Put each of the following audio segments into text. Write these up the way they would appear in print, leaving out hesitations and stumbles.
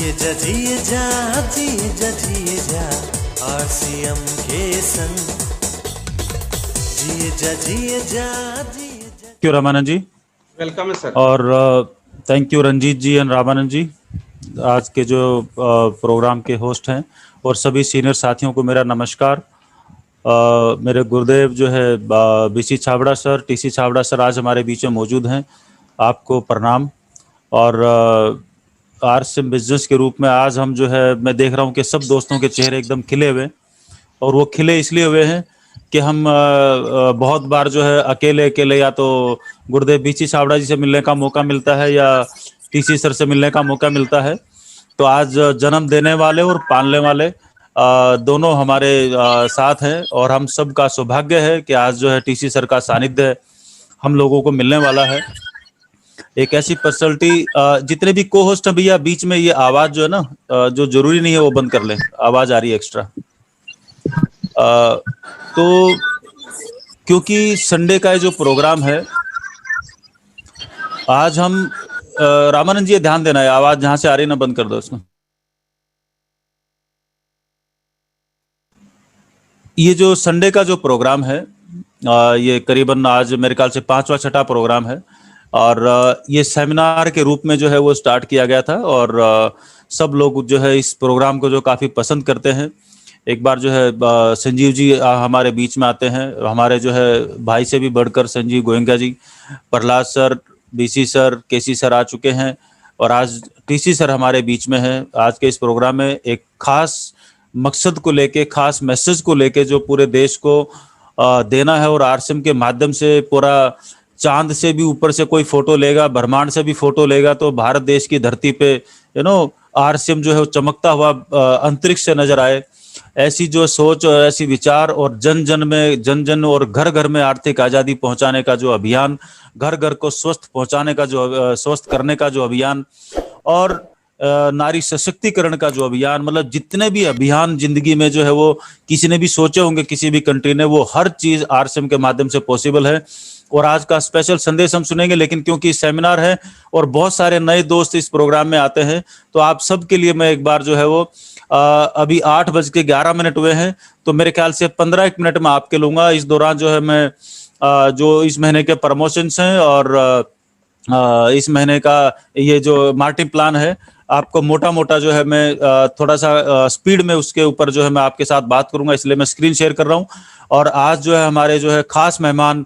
जिए जा आरसीएम के संग जिए जा। Thank you Ramanand ji. Welcome है सर। और thank you Ranjit ji and Ramanand ji, आज के जो प्रोग्राम के होस्ट हैं, और सभी सीनियर साथियों को मेरा नमस्कार। मेरे गुरुदेव जो है BC Chhabra sir, TC Chhabra sir आज हमारे बीच में मौजूद हैं, आपको प्रणाम। और आरसीएम बिजनेस के रूप में आज हम जो है, मैं देख रहा हूं कि सब दोस्तों के चेहरे एकदम खिले हुए, और वो खिले इसलिए हुए हैं कि हम बहुत बार जो है अकेले अकेले या तो गुरुदेव बीसी छाबड़ा जी से मिलने का मौका मिलता है या टीसी सर से मिलने का मौका मिलता है। तो आज जन्म देने वाले और पालने वाले दोनों हमारे साथ हैं, और हम सब का सौभाग्य है कि आज जो है टीसी सर का सानिध्य हम लोगों को मिलने वाला है। एक ऐसी पर्सनालिटी, जितने भी को होस्ट हैं भैया, बीच में ये आवाज जो है ना, जो जरूरी नहीं है वो बंद कर लें, आवाज आ रही है एक्स्ट्रा। तो क्योंकि संडे का जो प्रोग्राम है आज हम रामानंद जी ध्यान देना है, आवाज जहां से आ रही है ना बंद कर दो उसको। ये जो संडे का जो प्रोग्राम है, ये करीबन आज मेरे ख्याल से 5वां 6ठा प्रोग्राम है, और ये सेमिनार के रूप में जो है वो स्टार्ट किया गया था, और सब लोग जो है इस प्रोग्राम को जो काफी पसंद करते हैं। एक बार जो है संजीव जी हमारे बीच में आते हैं, हमारे जो है भाई से भी बढ़कर संजीव गोयंका जी, प्रहलाद सर, बीसी सर, केसी सर आ चुके हैं, और आज टीसी सर हमारे बीच में है। आज के इस प्रोग्राम में एक खास मकसद को लेके, खास मैसेज को लेके जो पूरे देश को देना है, और आरसीएम के माध्यम से पूरा चांद से भी ऊपर से कोई फोटो लेगा, ब्रह्मांड से भी फोटो लेगा, तो भारत देश की धरती पे आरसीएम जो है वो चमकता हुआ अंतरिक्ष से नजर आए। ऐसी जो सोच और ऐसी विचार, और जन जन और घर घर में आर्थिक आजादी पहुंचाने का जो अभियान, घर घर को स्वस्थ पहुंचाने का जो स्वस्थ करने का जो अभियान, और नारी सशक्तिकरण का जो अभियान, मतलब जितने भी अभियान जिंदगी में जो है वो किसी ने भी सोचे होंगे किसी भी कंट्री ने, वो हर चीज आरसीएम के माध्यम से पॉसिबल है। और आज का स्पेशल संदेश हम सुनेंगे, लेकिन क्योंकि सेमिनार है और बहुत सारे नए दोस्त इस प्रोग्राम में आते हैं, तो आप सबके लिए मैं एक बार जो है वो अभी 8:11 हुए हैं, तो मेरे ख्याल से 15 मिनट में आपके लूंगा। इस दौरान जो है मैं जो इस महीने के प्रमोशंस हैं और इस महीने का ये जो मार्केटिंग प्लान है, आपको मोटा मोटा जो है मैं थोड़ा सा स्पीड में उसके ऊपर जो है मैं आपके साथ बात करूंगा, इसलिए मैं स्क्रीन शेयर कर रहा हूं। और आज जो है हमारे जो है खास मेहमान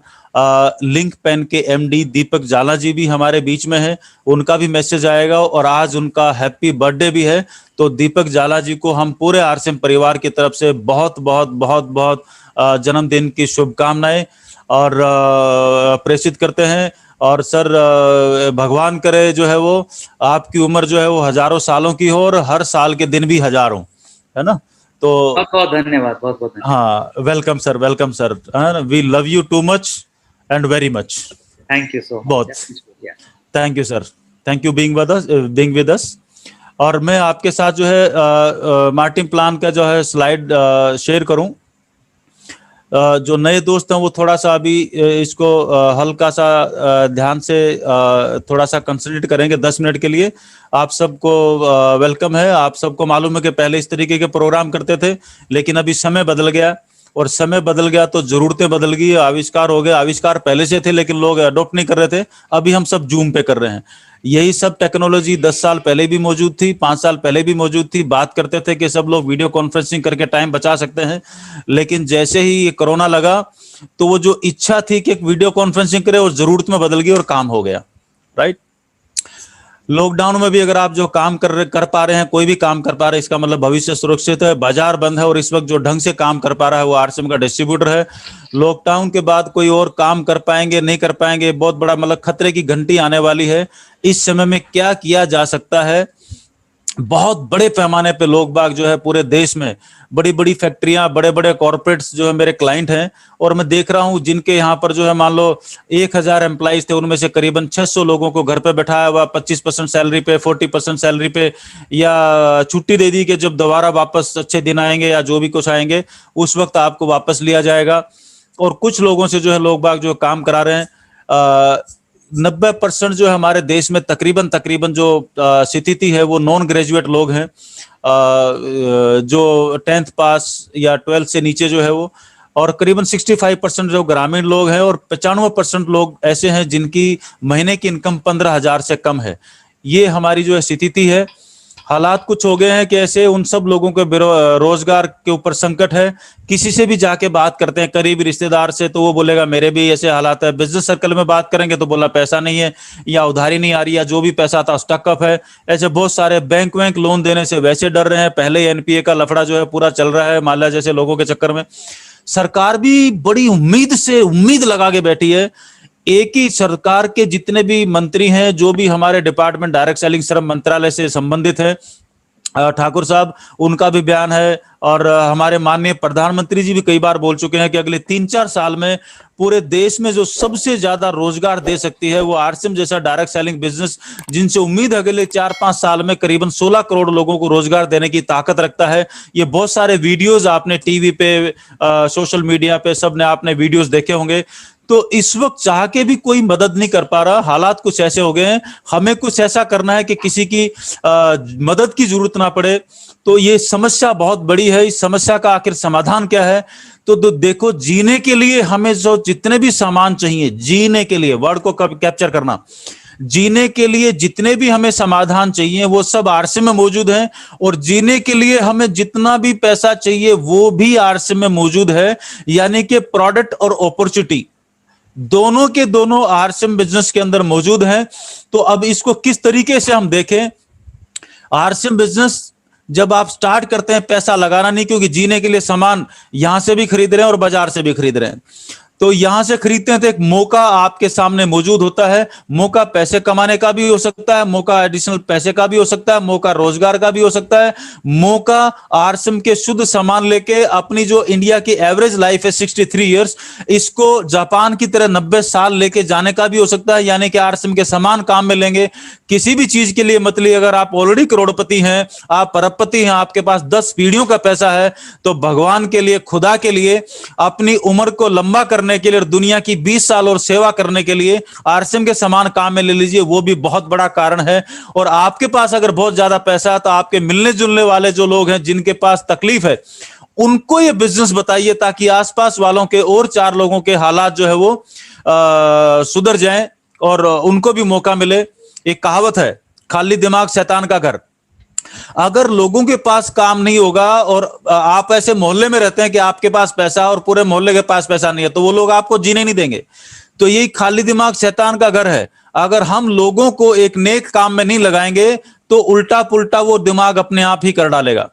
लिंक पेन के एमडी दीपक जाला जी भी हमारे बीच में है, उनका भी मैसेज आएगा, और आज उनका हैप्पी बर्थडे भी है। तो दीपक जाला जी को हम पूरे आरसीएम परिवार की तरफ से बहुत बहुत बहुत बहुत जन्मदिन की शुभकामनाएं और प्रेषित करते हैं। और सर भगवान करे जो है वो आपकी उम्र जो है वो हजारों सालों की हो, और हर साल के दिन भी हजारों, है ना। तो बहुत बहुत धन्यवाद, बहुत बहुत धन्यवाद। हाँ, welcome sir, welcome sir. We love you too much and very much. Thank you so much. बहुत thank you sir, thank you being with us. और मैं आपके साथ जो है मार्केटिंग प्लान का जो है स्लाइड शेयर करूं। जो नए दोस्त हैं वो थोड़ा सा अभी इसको हल्का सा ध्यान से थोड़ा सा कंसंट्रेट करेंगे 10 मिनट के लिए। आप सबको वेलकम है। आप सबको मालूम है कि पहले इस तरीके के प्रोग्राम करते थे, लेकिन अभी समय बदल गया, और समय बदल गया तो जरूरतें बदल गई, आविष्कार हो गए। आविष्कार पहले से थे लेकिन लोग अडॉप्ट नहीं कर रहे थे, अभी हम सब जूम पे कर रहे हैं। यही सब टेक्नोलॉजी 10 साल पहले भी मौजूद थी, 5 साल पहले भी मौजूद थी। बात करते थे कि सब लोग वीडियो कॉन्फ्रेंसिंग करके टाइम बचा सकते हैं, लेकिन जैसे ही ये कोरोना लगा तो वो जो इच्छा थी कि एक वीडियो कॉन्फ्रेंसिंग करे, और जरूरत में बदल गई और काम हो गया, राइट। लॉकडाउन में भी अगर आप जो काम कर पा रहे हैं, कोई भी काम कर पा रहे हैं, इसका मतलब भविष्य सुरक्षित है। बाजार बंद है, और इस वक्त जो ढंग से काम कर पा रहा है वो आरसीएम का डिस्ट्रीब्यूटर है। लॉकडाउन के बाद कोई और काम कर पाएंगे नहीं कर पाएंगे, बहुत बड़ा मतलब खतरे की घंटी आने वाली है। इस समय में क्या किया जा सकता है, बहुत बड़े पैमाने पे लोग बाग जो है पूरे देश में, बड़ी बड़ी फैक्ट्रियां, बड़े बड़े कॉर्पोरेट्स जो है मेरे क्लाइंट हैं, और मैं देख रहा हूं जिनके यहाँ पर जो है मान लो 1000 एम्प्लॉइज थे, उनमें से करीबन 600 लोगों को घर पे बैठाया हुआ, 25% सैलरी पे, 40% सैलरी पे, या छुट्टी दे दी कि जब दोबारा वापस अच्छे दिन आएंगे या जो भी कुछ आएंगे उस वक्त आपको वापस लिया जाएगा। और कुछ लोगों से जो है लोग बाग जो काम करा रहे हैं। 90% जो है हमारे देश में तकरीबन जो स्थिति है वो नॉन ग्रेजुएट लोग हैं, जो 10th पास या 12th से नीचे जो है वो, और करीबन 65% जो ग्रामीण लोग हैं, और 95% लोग ऐसे हैं जिनकी महीने की इनकम 15,000 से कम है। ये हमारी जो स्थिति है। हालात कुछ हो गए हैं कि ऐसे उन सब लोगों के रोजगार के ऊपर संकट है। किसी से भी जाके बात करते हैं, करीबी रिश्तेदार से, तो वो बोलेगा मेरे भी ऐसे हालात है। बिजनेस सर्कल में बात करेंगे तो बोला पैसा नहीं है, या उधारी नहीं आ रही, या जो भी पैसा था स्टक अप है। ऐसे बहुत सारे बैंक लोन देने से वैसे डर रहे हैं। पहले ही एनपीए का लफड़ा जो है पूरा चल रहा है माल्या जैसे लोगों के चक्कर में। सरकार भी बड़ी उम्मीद लगा के बैठी है। एक ही सरकार के जितने भी मंत्री हैं, जो भी हमारे डिपार्टमेंट डायरेक्ट सेलिंग श्रम मंत्रालय से संबंधित है, ठाकुर साहब, उनका भी बयान है, और हमारे माननीय प्रधानमंत्री जी भी कई बार बोल चुके हैं कि अगले 3-4 साल में पूरे देश में जो सबसे ज्यादा रोजगार दे सकती है वो आरसीएम जैसा डायरेक्ट सेलिंग बिजनेस, जिनसे उम्मीद है अगले 4-5 साल में करीबन 16 करोड़ लोगों को रोजगार देने की ताकत रखता है। ये बहुत सारे वीडियोज आपने टीवी पे, सोशल मीडिया पे, सबने आपने वीडियोज देखे होंगे। तो इस वक्त चाह के भी कोई मदद नहीं कर पा रहा। हालात कुछ ऐसे हो गए हैं, हमें कुछ ऐसा करना है कि किसी की मदद की जरूरत ना पड़े। तो ये समस्या बहुत बड़ी है। इस समस्या का आखिर समाधान क्या है? तो देखो, जीने के लिए हमें जो जितने भी सामान चाहिए, जीने के लिए, वर्ड को कैप्चर करना, जीने के लिए जितने भी हमें समाधान चाहिए वो सब आरसीएम में मौजूद हैं। और जीने के लिए हमें जितना भी पैसा चाहिए वो भी आरसीएम में मौजूद है। यानी कि प्रोडक्ट और अपॉर्चुनिटी दोनों के दोनों आरसीएम बिजनेस के अंदर मौजूद हैं। तो अब इसको किस तरीके से हम देखें? आरसीएम बिजनेस जब आप स्टार्ट करते हैं, पैसा लगाना नहीं, क्योंकि जीने के लिए सामान यहां से भी खरीद रहे हैं और बाजार से भी खरीद रहे हैं। तो यहां से खरीदते हैं तो एक मौका आपके सामने मौजूद होता है। मौका पैसे कमाने का भी हो सकता है, मौका एडिशनल पैसे का भी हो सकता है, मौका रोजगार का भी हो सकता है, मौका आरसीएम के शुद्ध सामान लेके अपनी जो इंडिया की एवरेज लाइफ है 63 इयर्स, इसको जापान की तरह 90 साल लेके जाने का भी हो सकता है। यानी कि आरसीएम के सामान काम में लेंगे। किसी भी चीज के लिए मतलब अगर आप ऑलरेडी करोड़पति हैं, आप अरबपति हैं, आपके पास 10 पीढ़ियों का पैसा है, तो भगवान के लिए, खुदा के लिए, अपनी उम्र को लंबा करने के लिए और दुनिया की 20 साल और सेवा करने के लिए आरसीएम के सामान काम में ले लीजिए। वो भी बहुत बड़ा कारण है। और आपके पास अगर बहुत ज्यादा पैसा है तो आपके मिलने जुलने वाले जो लोग हैं जिनके पास तकलीफ है, उनको ये बिजनेस बताइए, ताकि आसपास वालों के और 4 लोगों के हालात जो है वो सुधर जाएं और उनको भी मौका मिले। एक कहावत है, खाली दिमाग शैतान का घर। अगर लोगों के पास काम नहीं होगा और आप ऐसे मोहल्ले में रहते हैं कि आपके पास पैसा और पूरे मोहल्ले के पास पैसा नहीं है, तो वो लोग आपको जीने नहीं देंगे। तो यही खाली दिमाग शैतान का घर है। अगर हम लोगों को एक नेक काम में नहीं लगाएंगे तो उल्टा पुल्टा वो दिमाग अपने आप ही कर डालेगा।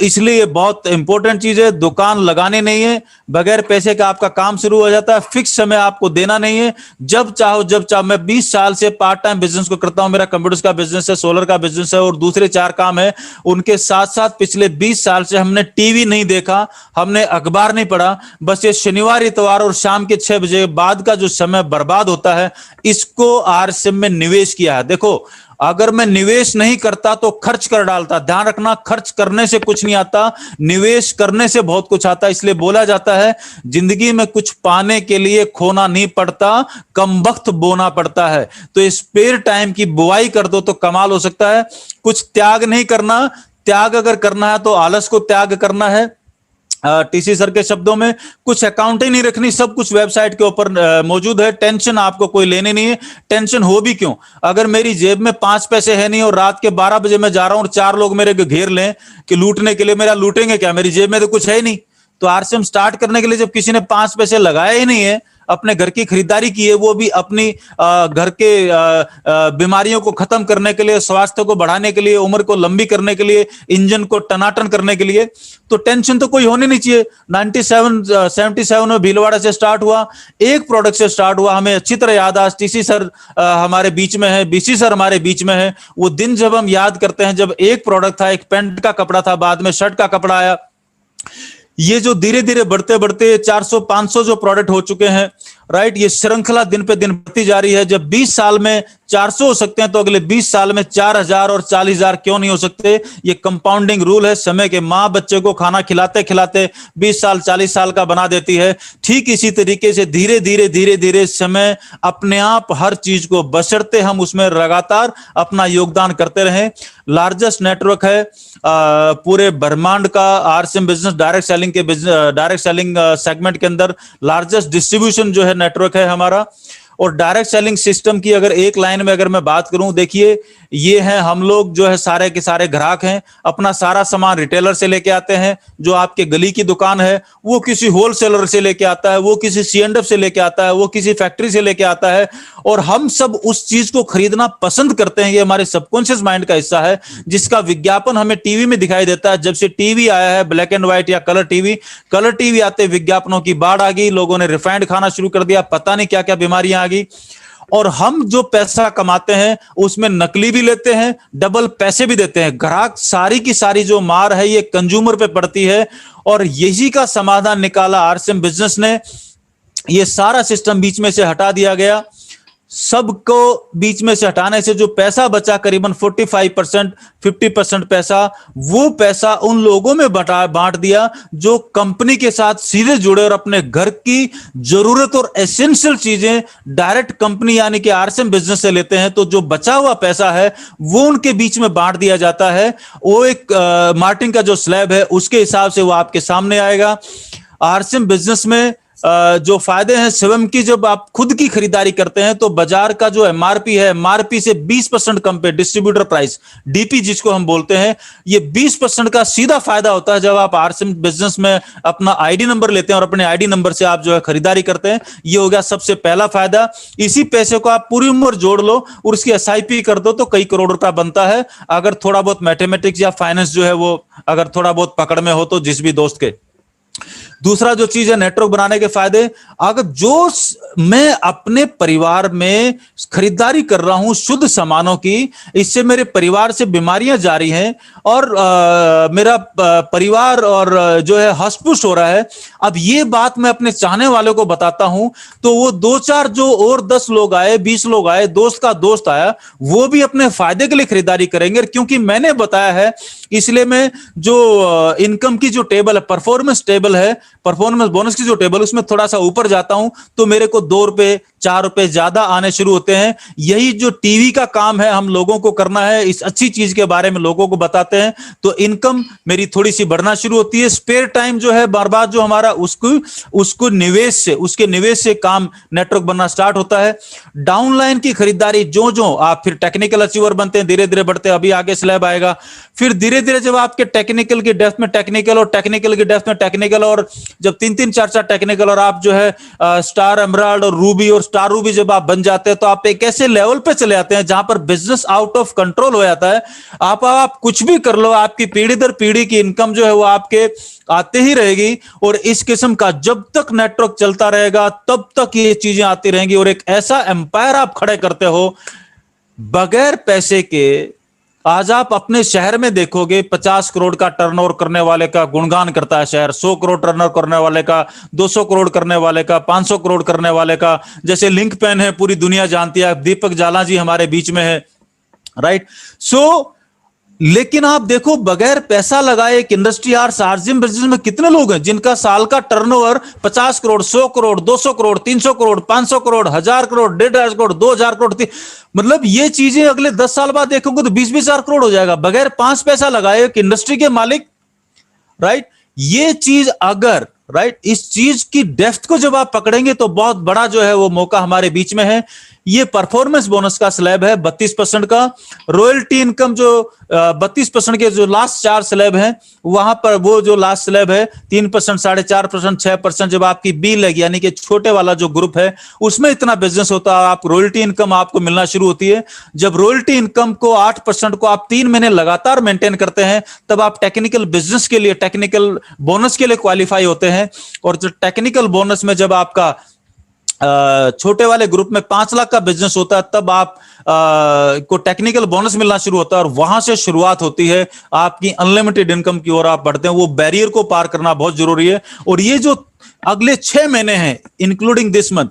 इसलिए बहुत इंपॉर्टेंट चीज है, दुकान लगाने नहीं है, बगैर पैसे का आपका काम शुरू हो जाता है। फिक्स समय आपको देना नहीं है, जब चाहो जब चाहो। मैं 20 साल से पार्ट टाइम बिजनेस को करता हूं। मेरा कंप्यूटर्स का बिजनेस है, सोलर का बिजनेस है और दूसरे 4 काम है। उनके साथ साथ पिछले 20 साल से हमने टीवी नहीं देखा, हमने अखबार नहीं पढ़ा। बस ये शनिवार, इतवार और शाम के 6 बजे बाद का जो समय बर्बाद होता है, इसको आरसीएम में निवेश किया है। देखो, अगर मैं निवेश नहीं करता तो खर्च कर डालता। ध्यान रखना, खर्च करने से कुछ नहीं आता, निवेश करने से बहुत कुछ आता है। इसलिए बोला जाता है, जिंदगी में कुछ पाने के लिए खोना नहीं पड़ता, कम वक्त बोना पड़ता है। तो स्पेयर टाइम की बुआई कर दो तो कमाल हो सकता है। कुछ त्याग नहीं करना, त्याग अगर करना है तो आलस को त्याग करना है। टीसी सर के शब्दों में, कुछ अकाउंट ही नहीं रखनी, सब कुछ वेबसाइट के ऊपर मौजूद है। टेंशन आपको कोई लेने नहीं है। टेंशन हो भी क्यों? अगर मेरी जेब में 5 पैसे है नहीं और रात के 12 बजे मैं जा रहा हूं और 4 लोग मेरे को घेर लें कि लूटने के लिए, मेरा लूटेंगे क्या? मेरी जेब में तो कुछ है ही नहीं। तो आरसीएम स्टार्ट करने के लिए जब किसी ने 5 पैसे लगाए ही नहीं है, अपने घर की खरीदारी की है, वो भी अपनी घर के बीमारियों को खत्म करने के लिए, स्वास्थ्य को बढ़ाने के लिए, उम्र को लंबी करने के लिए, इंजन को टनाटन करने के लिए, तो टेंशन तो कोई होनी नहीं चाहिए। 77 में भीलवाड़ा से स्टार्ट हुआ, एक प्रोडक्ट से स्टार्ट हुआ। हमें अच्छी तरह याद, आज टीसी सर हमारे बीच में है, बीसी सर हमारे बीच में है। वो दिन जब हम याद करते हैं, जब एक प्रोडक्ट था, एक पैंट का कपड़ा था, बाद में शर्ट का कपड़ा आया। ये जो धीरे धीरे बढ़ते बढ़ते 400-500 जो प्रोडक्ट हो चुके हैं, राइट, ये श्रृंखला दिन पे दिन बढ़ती जा रही है। जब 20 साल में 400 हो सकते हैं तो अगले 20 साल में 4000 और 40,000 क्यों नहीं हो सकते? ये कंपाउंडिंग रूल है समय के। माँ बच्चे को खाना खिलाते खिलाते 20 साल 40 साल का बना देती है। ठीक इसी तरीके से धीरे धीरे धीरे धीरे समय अपने आप हर चीज को, बशर्ते हम उसमें लगातार अपना योगदान करते रहें। लार्जेस्ट नेटवर्क है पूरे ब्रह्मांड का RCM business direct selling segment के अंदर लार्जेस्ट डिस्ट्रीब्यूशन जो है नेटवर्क है हमारा। और डायरेक्ट सेलिंग सिस्टम की अगर एक लाइन में अगर मैं बात करूं, देखिए ये है हम लोग जो है सारे के सारे ग्राहक हैं। अपना सारा सामान रिटेलर से लेके आते हैं, जो आपके गली की दुकान है वो किसी होलसेलर से लेके आता है, वो किसी C&F से लेके आता है, वो किसी फैक्ट्री से लेके आता है, और हम सब उस चीज को खरीदना पसंद करते हैं। ये हमारे सबकॉन्शियस माइंड का हिस्सा है जिसका विज्ञापन हमें टीवी में दिखाई देता है। जब से टीवी आया है, ब्लैक एंड व्हाइट या कलर टीवी आते विज्ञापनों की बाढ़ आ गई, लोगों ने रिफाइंड खाना शुरू कर दिया, पता नहीं क्या क्या बीमारियां आ गई। और हम जो पैसा कमाते हैं उसमें नकली भी लेते हैं, डबल पैसे भी देते हैं। ग्राहक सारी की सारी जो मार है ये कंज्यूमर पे पड़ती है, और यही का समाधान निकाला आरसीएम बिजनेस ने। ये सारा सिस्टम बीच में से हटा दिया गया। सबको बीच में से हटाने से जो पैसा बचा, करीबन 45% 50% पैसा, वो पैसा उन लोगों में बांट दिया जो कंपनी के साथ सीधे जुड़े और अपने घर की जरूरत और एसेंशियल चीजें डायरेक्ट कंपनी यानी कि आरसीएम बिजनेस से लेते हैं। तो जो बचा हुआ पैसा है वो उनके बीच में बांट दिया जाता है। वो एक मार्टिन का जो स्लैब है उसके हिसाब से वो आपके सामने आएगा। आरसीएम बिजनेस में जो फायदे हैं स्वयं की, जब आप खुद की खरीदारी करते हैं तो बाजार का जो एमआरपी है, एमआरपी से 20% कम पे डिस्ट्रीब्यूटर प्राइस, डीपी जिसको हम बोलते हैं, ये 20% का सीधा फायदा होता है जब आप आरसीएम बिजनेस में अपना आईडी नंबर लेते हैं और अपने आईडी नंबर से आप जो है खरीदारी करते हैं। ये हो गया सबसे पहला फायदा। इसी पैसे को आप पूरी उम्र जोड़ लो और उसकी एसआईपी कर दो तो कई करोड़ रुपया बनता है, अगर थोड़ा बहुत मैथमेटिक्स या फाइनेंस जो है वो अगर थोड़ा बहुत पकड़ में हो तो जिस भी दोस्त के। दूसरा जो चीज है नेटवर्क बनाने के फायदे, अगर जो मैं अपने परिवार में खरीदारी कर रहा हूं शुद्ध सामानों की, इससे मेरे परिवार से बीमारियां जारी हैं और मेरा परिवार और जो है हष्ट-पुष्ट हो रहा है। अब ये बात मैं अपने चाहने वालों को बताता हूं तो वो 2-4 जो और 10 लोग आए, 20 लोग आए, दोस्त का दोस्त आया, वो भी अपने फायदे के लिए खरीदारी करेंगे। क्योंकि मैंने बताया है, इसलिए मैं जो इनकम की जो टेबल है, परफॉर्मेंस टेबल है, परफॉर्मेंस बोनस की जो टेबल, उसमें थोड़ा सा ऊपर जाता हूं तो मेरे को 2 रुपए 4 रुपए ज्यादा आने शुरू होते हैं। यही जो टीवी का काम है हम लोगों को करना है, इस अच्छी चीज के बारे में लोगों को बताते हैं तो इनकम मेरी थोड़ी सी बढ़ना शुरू होती है। स्पेयर टाइम जो है बर्बाद जो हमारा, उसको निवेश से, उसके निवेश से काम नेटवर्क बनना स्टार्ट होता है। डाउनलाइन की खरीदारी, जो आप फिर टेक्निकल अचीवर बनते हैं, धीरे धीरे बढ़ते हैं, अभी आगे स्लैब आएगा। फिर धीरे धीरे जब आपके टेक्निकल की डेप्थ में टेक्निकल और टेक्निकल की डेप्थ में टेक्निकल, और जब 3-3 4-4 टेक्निकल और आप जो है स्टार एमराल्ड और रूबी और स्टार रूबी जब आप बन जाते हैं तो आप एक ऐसे लेवल पे चले आते हैं जहां पर बिजनेस आउट ऑफ कंट्रोल हो जाता है। आप कुछ भी कर लो, आपकी पीढ़ी दर पीढ़ी की इनकम जो है वो आपके आते ही रहेगी। और इस किस्म का जब तक नेटवर्क चलता रहेगा तब तक ये चीजें आती रहेंगी और एक ऐसा एम्पायर आप खड़े करते हो बगैर पैसे के। आज आप अपने शहर में देखोगे 50 करोड़ का टर्नओवर करने वाले का गुणगान करता है शहर, 100 करोड़ टर्नओवर करने वाले का, 200 करोड़ करने वाले का, 500 करोड़ करने वाले का। जैसे लिंक पेन है, पूरी दुनिया जानती है, दीपक जाला जी हमारे बीच में है, राइट। सो लेकिन आप देखो बगैर पैसा लगाए एक इंडस्ट्री आरसीएम बिजनेस में कितने लोग हैं जिनका साल का टर्नओवर 50 करोड़, 100 करोड़, 200 करोड़, 300 करोड़, 500 करोड़, 1000 करोड़, 1,500 करोड़, 2000 करोड़। मतलब ये चीजें अगले 10 साल बाद देखोगे तो 20-20 हजार करोड़ हो जाएगा बगैर 5 पैसा लगाए एक इंडस्ट्री के मालिक, राइट। ये चीज अगर, राइट, इस चीज की डेप्थ को जब आप पकड़ेंगे तो बहुत बड़ा जो है वो मौका हमारे बीच में है। ये परफॉर्मेंस बोनस का स्लैब है 32% का। रॉयल्टी इनकम जो 32% के जो लास्ट 4 स्लैब हैं, वहां पर वो जो लास्ट स्लैब है 3%, 4.5%, 6%, जब आपकी बी लगी यानी कि छोटे वाला जो ग्रुप है उसमें इतना बिजनेस होता है, आप रॉयल्टी इनकम आपको मिलना शुरू होती है। जब रॉयल्टी इनकम को 8% को आप 3 महीने लगातार मेंटेन करते हैं तब आप टेक्निकल बिजनेस के लिए, टेक्निकल बोनस के लिए क्वालिफाई होते हैं। और जो टेक्निकल बोनस में जब आपका छोटे वाले ग्रुप में 5 लाख का बिजनेस होता है तब आप को टेक्निकल बोनस मिलना शुरू होता है और वहां से शुरुआत होती है आपकी अनलिमिटेड इनकम की ओर आप बढ़ते हैं। वो बैरियर को पार करना बहुत जरूरी है। और ये जो अगले 6 महीने हैं इंक्लूडिंग दिस मंथ,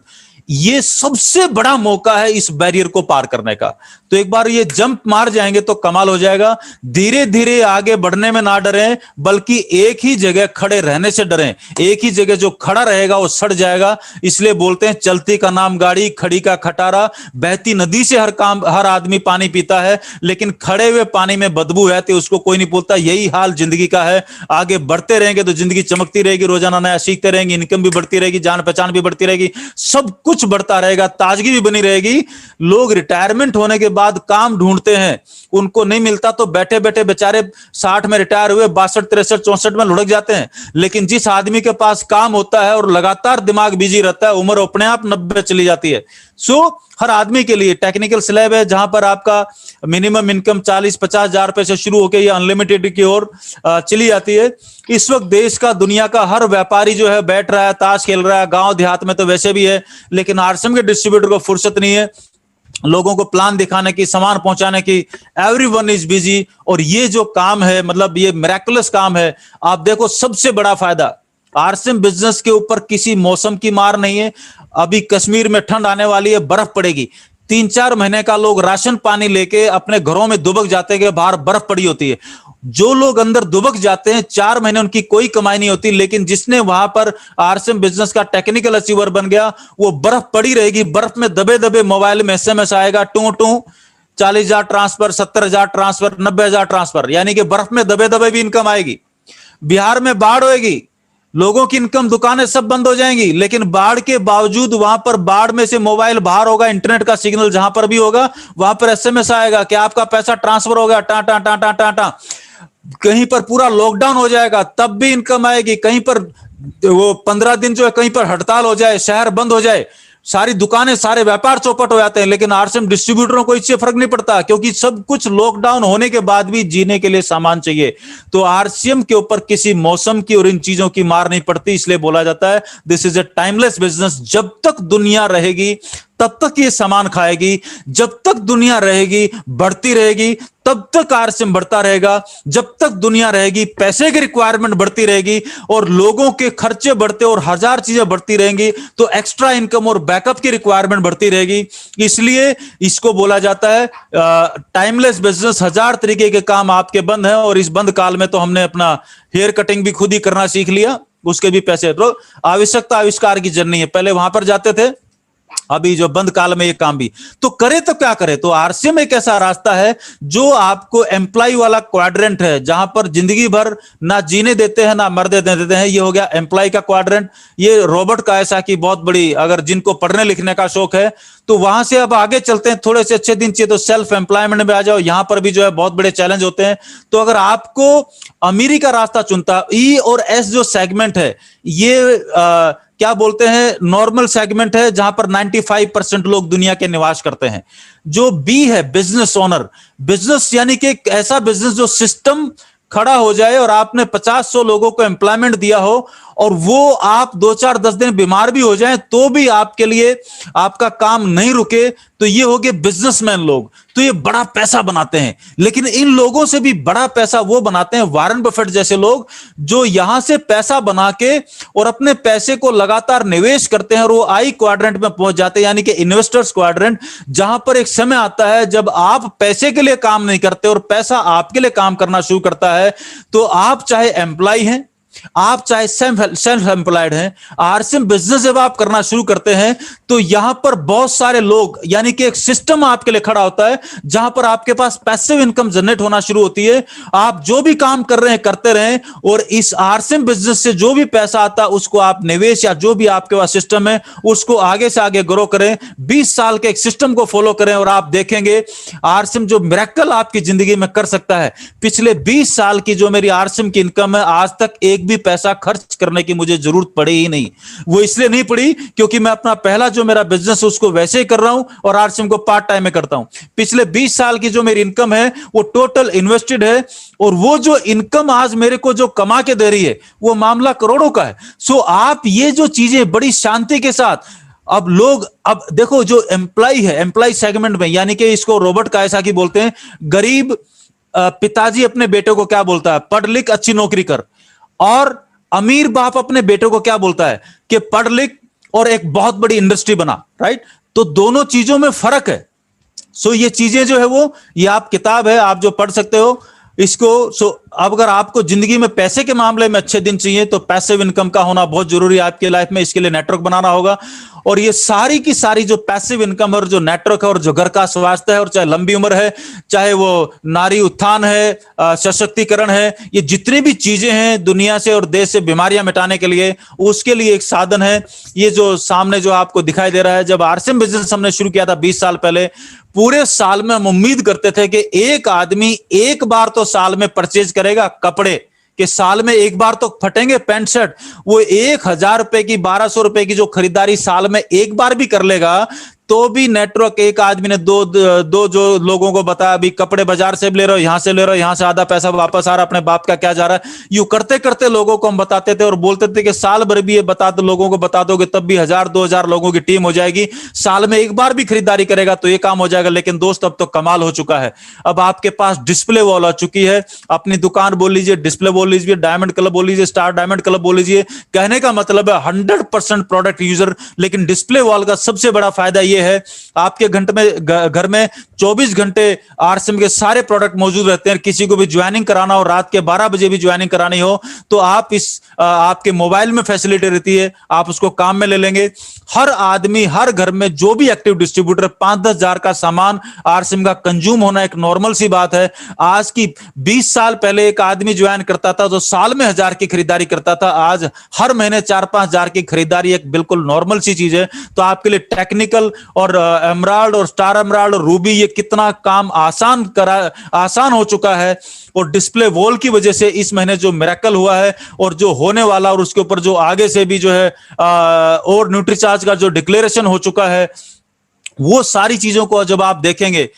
ये सबसे बड़ा मौका है इस बैरियर को पार करने का। तो एक बार ये जंप मार जाएंगे तो कमाल हो जाएगा। धीरे धीरे आगे बढ़ने में ना डरें, बल्कि एक ही जगह खड़े रहने से डरें। एक ही जगह जो खड़ा रहेगा वो सड़ जाएगा। इसलिए बोलते हैं चलती का नाम गाड़ी, खड़ी का खटारा। बहती नदी से हर आदमी पानी पीता है, लेकिन खड़े हुए पानी में बदबू है तो उसको कोई नहीं बोलता। यही हाल जिंदगी का है। आगे बढ़ते रहेंगे तो जिंदगी चमकती रहेगी, रोजाना नया सीखते रहेंगे, इनकम भी बढ़ती रहेगी, जान पहचान भी बढ़ती रहेगी, सब कुछ बढ़ता रहेगा, ताजगी भी बनी रहेगी। लोग रिटायरमेंट होने के बाद काम ढूंढते हैं, उनको नहीं मिलता तो बैठे बैठे बेचारे 60 में रिटायर हुए 62, 63, 64 में लुढ़क जाते हैं। लेकिन जिस आदमी के पास काम होता है और लगातार दिमाग बिजी रहता है, उम्र अपने आप 90 चली जाती है। सो हर आदमी के लिए टेक्निकल स्लैब है, जहां पर आपका मिनिमम इनकम 40-50 हजार रुपए से शुरू होकर ये अनलिमिटेड की ओर चली जाती है। इस वक्त देश का, दुनिया का हर व्यापारी जो है बैठ रहा है, ताश खेल रहा है। गांव देहात में तो वैसे भी है, लेकिन आरसीएम के डिस्ट्रीब्यूटर को फुर्सत नहीं है लोगों को प्लान दिखाने की, सामान पहुंचाने की। Everyone is busy. और ये जो काम है, मतलब ये मिरेकुलस काम है। आप देखो, सबसे बड़ा फायदा आरसीएम बिजनेस के ऊपर किसी मौसम की मार नहीं है। अभी कश्मीर में ठंड आने वाली है, बर्फ पड़ेगी। 3-4 महीने का लोग राशन पानी लेके अपने घरों में दुबक जाते हैं, बाहर बर्फ पड़ी होती है। जो लोग अंदर दुबक जाते हैं, 4 महीने उनकी कोई कमाई नहीं होती। लेकिन जिसने वहां पर आरसीएम बिजनेस का टेक्निकल अचीवर बन गया, वो बर्फ पड़ी रहेगी, बर्फ में दबे दबे मोबाइल में एसएमएस आएगा, टू 40,000 ट्रांसफर, 70,000 ट्रांसफर, 90,000 ट्रांसफर, यानी कि बर्फ में दबे दबे भी इनकम आएगी। बिहार में बाढ़ होगी, लोगों की इनकम, दुकानें सब बंद हो जाएंगी, लेकिन बाढ़ के बावजूद वहां पर बाढ़ में से मोबाइल बाहर होगा, इंटरनेट का सिग्नल जहां पर भी होगा वहां पर एसएमएस आएगा कि आपका पैसा ट्रांसफर हो गया, टा टा टा टा टा टा। कहीं पर पूरा लॉकडाउन हो जाएगा तब भी इनकम आएगी। कहीं पर वो 15 दिन जो है, कहीं पर हड़ताल हो जाए, शहर बंद हो जाए, सारी दुकानें, सारे व्यापार चौपट हो जाते हैं, लेकिन आरसीएम डिस्ट्रीब्यूटरों को इससे फर्क नहीं पड़ता, क्योंकि सब कुछ लॉकडाउन होने के बाद भी जीने के लिए सामान चाहिए। तो आरसीएम के ऊपर किसी मौसम की और इन चीजों की मार नहीं पड़ती। इसलिए बोला जाता है this is a timeless business. जब तक दुनिया रहेगी तब तक ये सामान खाएगी, जब तक दुनिया रहेगी बढ़ती रहेगी, तब तक आरसीएम बढ़ता रहेगा। जब तक दुनिया रहेगी पैसे की रिक्वायरमेंट बढ़ती रहेगी और लोगों के खर्चे बढ़ते और हजार चीजें बढ़ती रहेंगी, तो एक्स्ट्रा इनकम और बैकअप की रिक्वायरमेंट बढ़ती रहेगी। इसलिए इसको बोला जाता है टाइमलेस बिजनेस। 1000 तरीके के काम आपके बंद हैं, और इस बंद काल में तो हमने अपना हेयर कटिंग भी खुद ही करना सीख लिया, उसके भी पैसे। तो आवश्यकता आविष्कार की जर्नी है, पहले वहां पर जाते थे, अभी जो बंद काल में ये काम भी। तो करे तो क्या करे? तो आरसीएम एक ऐसा रास्ता है जो आपको एम्प्लॉय वाला क्वाड्रेंट है, जहां पर जिंदगी भर ना जीने देते हैं ना मरने देते हैं। ये हो गया एम्प्लॉय का क्वाड्रेंट। ये रॉबर्ट का ऐसा की बहुत बड़ी, अगर जिनको पढ़ने लिखने का शौक है तो वहां से अब आगे चलते हैं, थोड़े से अच्छे दिन चाहिए तो सेल्फ एम्प्लॉयमेंट में आ जाओ। यहां पर भी जो है बहुत बड़े चैलेंज होते हैं। तो अगर आपको अमीरी का रास्ता चुनता, ई और एस जो सेगमेंट है, ये क्या बोलते हैं, नॉर्मल सेगमेंट है, जहां पर 95% लोग दुनिया के निवास करते हैं। जो बी है बिजनेस ओनर, बिजनेस यानी कि एक ऐसा बिजनेस जो सिस्टम खड़ा हो जाए और आपने 50-100 लोगों को एम्प्लॉयमेंट दिया हो, और वो आप 2-4-10 दिन बीमार भी हो जाएं तो भी आपके लिए आपका काम नहीं रुके, तो ये हो गए बिजनेसमैन लोग। तो ये बड़ा पैसा बनाते हैं, लेकिन इन लोगों से भी बड़ा पैसा वो बनाते हैं वॉरेन बफेट जैसे लोग, जो यहां से पैसा बना के और अपने पैसे को लगातार निवेश करते हैं, और वो आई क्वाड्रेंट में पहुंच जाते हैं, यानी कि इन्वेस्टर्स क्वाड्रेंट, जहां पर एक समय आता है जब आप पैसे के लिए काम नहीं करते और पैसा आपके लिए काम करना शुरू करता है। तो आप चाहे एम्प्लॉय हैं, आप चाहे सेल्फ एम्प्लॉयड हैं, आरसीएम बिजनेस जब आप करना शुरू करते हैं तो यहां पर बहुत सारे लोग, यानी कि एक सिस्टम आपके लिए खड़ा होता है, जहां पर आपके पास पैसिव इनकम जनरेट होना शुरू होती है। आप जो भी काम कर रहे हैं करते रहें, और इस आरसीएम बिजनेस से जो भी पैसा आता है उसको आप निवेश या जो भी आपके पास सिस्टम है उसको आगे से आगे ग्रो करें। 20 साल के एक सिस्टम को फॉलो करें और आप देखेंगे आरसीएम जो मिरेकल आपकी जिंदगी में कर सकता है। पिछले 20 साल की जो मेरी आरसीएम की इनकम है, आज तक एक भी पैसा खर्च करने की मुझे जरूरत पड़ी ही नहीं। वो इसलिए नहीं पड़ी क्योंकि मैं अपना पहला जो मेरा बिजनेस है उसको वैसे ही कर रहा हूं और आरसीएम को पार्ट टाइम में करता हूं। पिछले 20 साल की जो मेरी इनकम है वो टोटल इन्वेस्टेड है, और वो जो इनकम आज मेरे को जो कमा के दे रही है वो मामला करोड़ों का है। सो आप ये जो चीजें बड़ी शांति के साथ, अब लोग, अब देखो जो एम्प्लॉय है, एम्प्लॉय सेगमेंट में, यानी कि इसको रॉबर्ट का ऐसा की बोलते हैं, गरीब पिताजी अपने बेटे को क्या बोलता है, पढ़ लिख अच्छी नौकरी कर, और अमीर बाप अपने बेटे को क्या बोलता है कि पढ़ लिख और एक बहुत बड़ी इंडस्ट्री बना, राइट? तो दोनों चीजों में फर्क है। सो ये चीजें जो है वो, ये आप किताब है, आप जो पढ़ सकते हो इसको। सो अब अगर आपको जिंदगी में पैसे के मामले में अच्छे दिन चाहिए तो पैसिव इनकम का होना बहुत जरूरी है आपके लाइफ में। इसके लिए नेटवर्क बनाना होगा, और ये सारी की सारी जो पैसिव इनकम और जो नेटवर्क है और जो घर का स्वास्थ्य है, और चाहे लंबी उम्र है, चाहे वो नारी उत्थान है, सशक्तिकरण है, ये जितनी भी चीजें हैं दुनिया से और देश से बीमारियां मिटाने के लिए, उसके लिए एक साधन है। ये जो सामने जो आपको दिखाई दे रहा है, जब आरसीएम बिजनेस हमने शुरू किया था 20 साल पहले, पूरे साल में हम उम्मीद करते थे कि एक आदमी एक बार तो साल में परचेज करेगा कपड़े, कि साल में एक बार तो फटेंगे पैंट शर्ट। वो 1000 रुपए की, 1200 रुपए की जो खरीदारी साल में एक बार भी कर लेगा, तो भी नेटवर्क, एक आदमी ने दो जो लोगों को बताया, अभी कपड़े बाजार से भी ले रहे हो, यहां से ले रहे हो, यहां से आधा पैसा वापस आ रहा, अपने बाप का क्या जा रहा है। यूं करते करते लोगों को हम बताते थे और बोलते थे कि साल भर भी ये लोगों को बता दोगे तब भी 1000-2000 लोगों की टीम हो जाएगी, साल में एक बार भी खरीदारी करेगा तो ये काम हो जाएगा। लेकिन दोस्त अब तो कमाल हो चुका है, अब आपके पास डिस्प्ले वॉल आ चुकी है। अपनी दुकान बोल लीजिए, डिस्प्ले बोल लीजिए, डायमंड क्लब बोल लीजिए, स्टार डायमंड क्लब बोल लीजिए, कहने का मतलब है 100% प्रोडक्ट यूजर। लेकिन डिस्प्ले वॉल का सबसे बड़ा फायदा ये है, आपके घर में 24 घंटे आरसीएम के सारे प्रोडक्ट मौजूद रहते हैं। किसी को भी ज्वाइनिंग कराना हो, रात के 12 बजे भी ज्वाइनिंग करानी हो, तो आप आपके मोबाइल में फैसिलिटी रहती है, आप उसको काम में ले लेंगे। हर आदमी, हर घर में जो भी एक्टिव डिस्ट्रीब्यूटर 5-10 हजार का सामान आरसीएम का कंज्यूम होना एक नॉर्मल सी बात है। आज की 20 साल पहले एक आदमी ज्वाइन करता था तो साल में 1000 की खरीदारी करता था, आज हर महीने 4-5 हजार की खरीदारी एक बिल्कुल नॉर्मल सी चीज है। तो आपके लिए टेक्निकल और एमराल्ड और स्टार एमराल्ड और रूबी, ये कितना काम आसान हो चुका है। और डिस्प्ले वॉल की वजह से इस महीने जो मिरेकल हुआ है और जो होने वाला, और उसके ऊपर जो आगे से भी जो है और न्यूट्रीचार्ज का जो डिक्लेरेशन हो चुका है, वो सारी चीजों को जब आप देखेंगे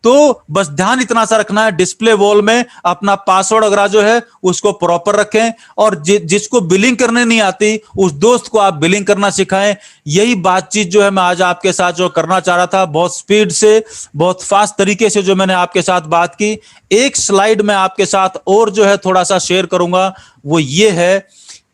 तो बस ध्यान इतना सा रखना है, डिस्प्ले वॉल में अपना पासवर्ड वगैरह जो है उसको प्रॉपर रखें, और जिसको बिलिंग करने नहीं आती उस दोस्त को आप बिलिंग करना सिखाएं। यही बातचीत जो है मैं आज आपके साथ जो करना चाह रहा था, बहुत स्पीड से, बहुत फास्ट तरीके से जो मैंने आपके साथ बात की। एक स्लाइड में आपके साथ और जो है थोड़ा सा शेयर करूंगा, वो ये है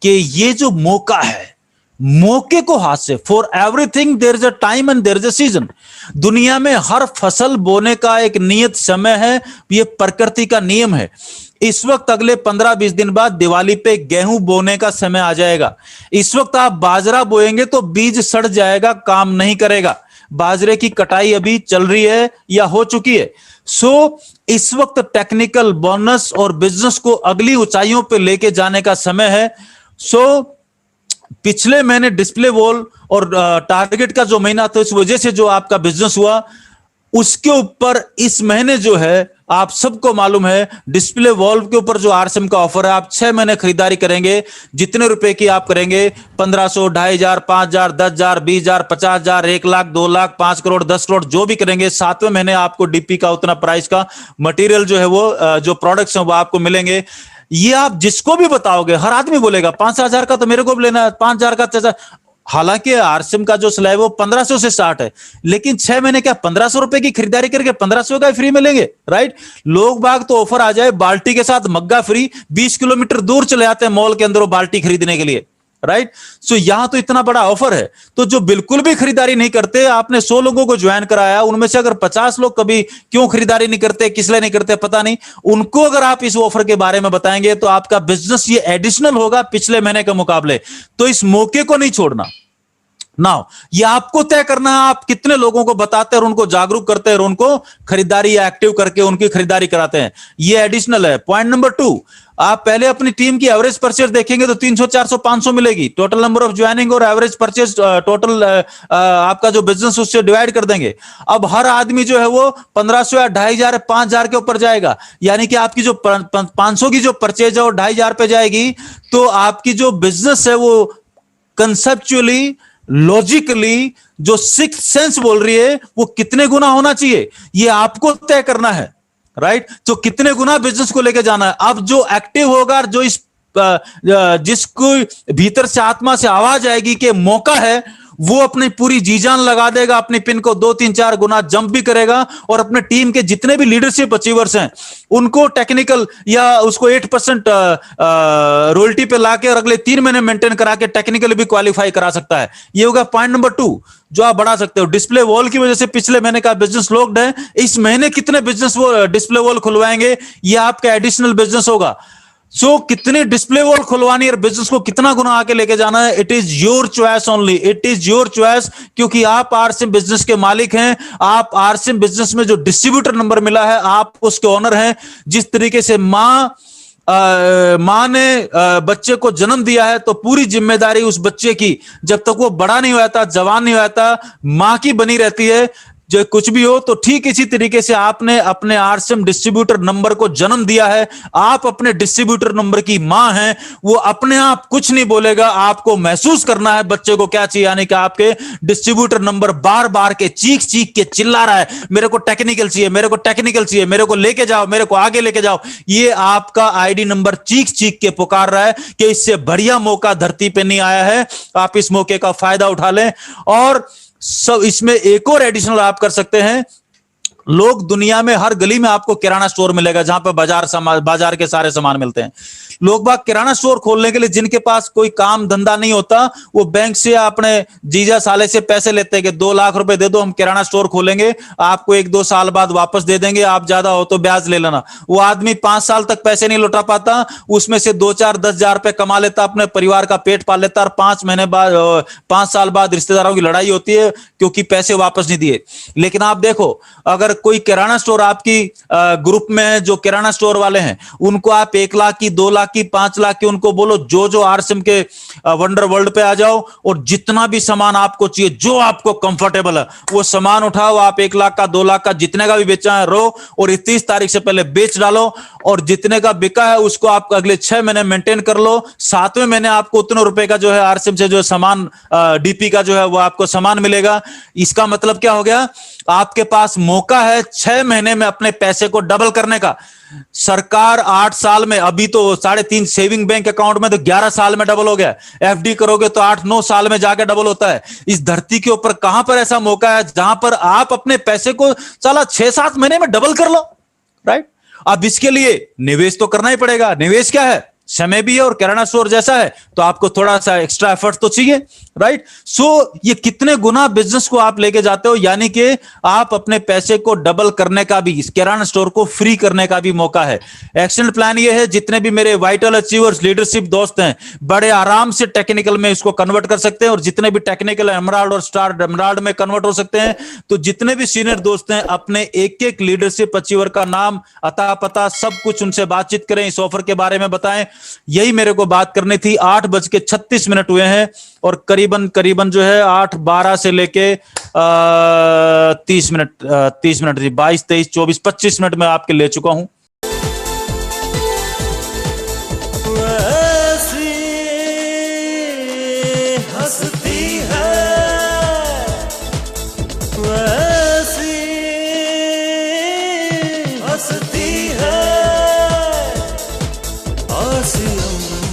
कि ये जो मौका है, मौके को हाथ से, for everything there is a time and there is a season. दुनिया में हर फसल बोने का एक नियत समय है, ये प्रकृति का नियम है। इस वक्त अगले 15-20 दिन बाद दिवाली पे गेहूं बोने का समय आ जाएगा। इस वक्त आप बाजरा बोएंगे तो बीज सड़ जाएगा, काम नहीं करेगा। बाजरे की कटाई अभी चल रही है या हो चुकी है। सो इस वक्त टेक्निकल बोनस और बिजनेस को अगली ऊंचाइयों पे लेके जाने का समय है। सो पिछले महीने डिस्प्ले वॉल और टारगेट का जो महीना था, इस वजह से जो आपका बिजनेस हुआ, उसके ऊपर इस महीने जो है आप सबको मालूम है, डिस्प्ले वॉल के ऊपर जो आरसीएम का ऑफर है, आप 6 महीने खरीदारी करेंगे, जितने रुपए की आप करेंगे, 1500, 2500, 5000, 10,000, 20,000, 50,000, 1 लाख, 2 लाख, 5 करोड़, 10 करोड़ जो भी करेंगे, 7वें महीने आपको डीपी का उतना प्राइस का मटेरियल जो है वो जो प्रोडक्ट्स हैं वो आपको मिलेंगे। ये आप जिसको भी बताओगे, हर आदमी बोलेगा 5,000 का तो मेरे को भी लेना है, 5,000 का। हालांकि आरसीएम का जो स्लैब है वो 1500 से स्टार्ट है, लेकिन 6 महीने क्या 1500 रुपए की खरीदारी करके 1500 का फ्री मिलेंगे, राइट? लोग बाग तो ऑफर आ जाए, बाल्टी के साथ मग्गा फ्री, 20 किलोमीटर दूर चले आते हैं मॉल के अंदर वो बाल्टी खरीदने के लिए, राइट? सो यहां तो इतना बड़ा ऑफर है। तो जो बिल्कुल भी खरीदारी नहीं करते, आपने 100 लोगों को ज्वाइन कराया, उनमें से अगर 50 लोग कभी क्यों खरीदारी नहीं करते, किस लिए नहीं करते पता नहीं, उनको अगर आप इस ऑफर के बारे में बताएंगे तो आपका बिजनेस ये एडिशनल होगा पिछले महीने के मुकाबले। तो इस मौके को नहीं छोड़ना। नाउ ये आपको तय करना है, आप कितने लोगों को बताते हैं और उनको जागरूक करते हैं और उनको खरीदारी या एक्टिव करके उनकी खरीदारी कराते हैं, ये एडिशनल है। पॉइंट नंबर 2, आप पहले अपनी टीम की एवरेज परचेज देखेंगे तो 300, 400, 500 मिलेगी। टोटल नंबर ऑफ ज्वाइनिंग और एवरेज परचेज टोटल आपका जो बिजनेस उससे डिवाइड कर देंगे। अब हर आदमी जो है वो 1500 या 2,500, 5,000 के ऊपर जाएगा, यानी कि आपकी जो 500 की जो परचेज है वो 2,500 पे जाएगी। तो आपकी जो बिजनेस है वो कंसेप्चुअली, लॉजिकली, जो सिक्स्थ सेंस बोल रही है वो कितने गुना होना चाहिए, ये आपको तय करना है, राइट? तो कितने गुना बिजनेस को लेके जाना है। अब जो एक्टिव होगा, जो इस जिसको भीतर से आत्मा से आवाज आएगी कि मौका है, वो अपनी पूरी जी जान लगा देगा, अपनी पिन को 2-3-4 गुना जंप भी करेगा और अपने टीम के जितने भी लीडरशिप अचीवर्स हैं उनको टेक्निकल या उसको 8% रॉयल्टी पे लाके और अगले 3 महीने मेंटेन करा के टेक्निकल भी क्वालिफाई करा सकता है। ये होगा पॉइंट नंबर 2 जो आप बढ़ा सकते हो। डिस्प्ले वॉल की वजह से पिछले महीने का बिजनेस लॉक्ड है, इस महीने कितने बिजनेस वो डिस्प्ले वॉल खुलवाएंगे, ये आपका एडिशनल बिजनेस होगा। सो कितने डिस्प्ले वॉल खुलवानी और बिजनेस को कितना गुना आके लेके जाना है, it is your choice only, it is your choice, क्योंकि आप आरसीएम बिजनेस के मालिक हैं। आप आरसीएम बिजनेस में जो डिस्ट्रीब्यूटर नंबर मिला है आप उसके ओनर हैं। जिस तरीके से मां ने बच्चे को जन्म दिया है तो पूरी जिम्मेदारी उस बच्चे की जब तक वो बड़ा नहीं होता, जवान नहीं होता, मां की बनी रहती है। जो कुछ भी हो तो ठीक इसी तरीके से आपने अपने आरसीएम डिस्ट्रीब्यूटर नंबर को जन्म दिया है। आप अपने डिस्ट्रीब्यूटर नंबर की मां हैं, वो अपने आप कुछ नहीं बोलेगा, आपको महसूस करना है बच्चे को क्या चाहिए। यानी कि आपके डिस्ट्रीब्यूटर नंबर बार बार के चीख चीख के चिल्ला रहा है, मेरे को टेक्निकल चाहिए, मेरे को टेक्निकल चाहिए, मेरे को लेके जाओ, मेरे को आगे लेके जाओ। ये आपका आईडी नंबर चीख चीख के पुकार रहा है कि इससे बढ़िया मौका धरती पे नहीं आया है, आप इस मौके का फायदा उठा लें। और सब इसमें एक और एडिशनल आप कर सकते हैं। लोग दुनिया में हर गली में आपको किराना स्टोर मिलेगा जहां पर बाजार के सारे सामान मिलते हैं। लोग बाग किराना स्टोर खोलने के लिए जिनके पास कोई काम धंधा नहीं होता वो बैंक से या अपने जीजा साले से पैसे लेते हैं कि 2 लाख रुपए दे दो, हम किराना स्टोर खोलेंगे, आपको 1-2 साल बाद वापस दे देंगे, आप ज्यादा हो तो ब्याज ले लेना। वो आदमी 5 साल तक पैसे नहीं लौटा पाता, उसमें से 2-4-10 हजार रुपए कमा लेता, अपने परिवार का पेट पाल लेता और 5 साल बाद रिश्तेदारों की लड़ाई होती है क्योंकि पैसे वापस नहीं दिए। लेकिन आप देखो, अगर कोई किराना स्टोर आपकी ग्रुप में है, जो किराना स्टोर वाले हैं, उनको आप 1 लाख की, 2 लाख की, 5 लाख की उनको बोलो जो आरसीएम के वंडर वर्ल्ड पे आ जाओ और जितना भी सामान आपको चाहिए, जो आपको कंफर्टेबल है वो सामान उठाओ। आप 1 लाख का, 2 लाख का, जितने का भी बेचा है रो और 30 तारीख से पहले बेच डालो और जितने का बिका है उसको आप अगले 6 महीने मेंटेन कर लो। 7वें महीने आपको उतने रुपए का जो है आरसीएम से जो सामान डीपी का जो है वो आपको सामान मिलेगा। इसका मतलब क्या हो गया, आपके पास मौका है 6 महीने में अपने पैसे को डबल करने का। सरकार 8 साल में, अभी तो 3.5 सेविंग बैंक अकाउंट में तो 11 साल में डबल हो गया, एफडी करोगे तो 8-9 साल में जाके डबल होता है। इस धरती के ऊपर कहां पर ऐसा मौका है जहां पर आप अपने पैसे को साला 6-7 महीने में डबल कर लो, राइट। अब इसके लिए निवेश तो करना ही पड़ेगा। निवेश क्या है, समय भी है और किराना स्टोर जैसा है तो आपको थोड़ा सा एक्स्ट्रा एफर्ट तो चाहिए, राइट। सो ये कितने गुना बिजनेस को आप लेके जाते हो, यानी कि आप अपने पैसे को डबल करने का भी, इस किराना स्टोर को फ्री करने का भी मौका है। एक्शन प्लान ये है, जितने भी मेरे वाइटल अचीवर्स लीडरशिप दोस्त हैं बड़े आराम से टेक्निकल में इसको कन्वर्ट कर सकते हैं और जितने भी टेक्निकल एमराल्ड और स्टार एमराल्ड में कन्वर्ट हो सकते हैं। तो जितने भी सीनियर दोस्त हैं अपने एक लीडरशिप अचीवर का नाम, अता पता सब कुछ उनसे बातचीत करें, इस ऑफर के बारे में बताएं। यही मेरे को बात करनी थी। 8:36 हुए हैं और करीबन जो है 8:12 से लेके 30 मिनट 22, 23, 24, 25 मिनट में आपके ले चुका हूं। ऐसी हंसती है, ऐसी हंसती है आरसीएम।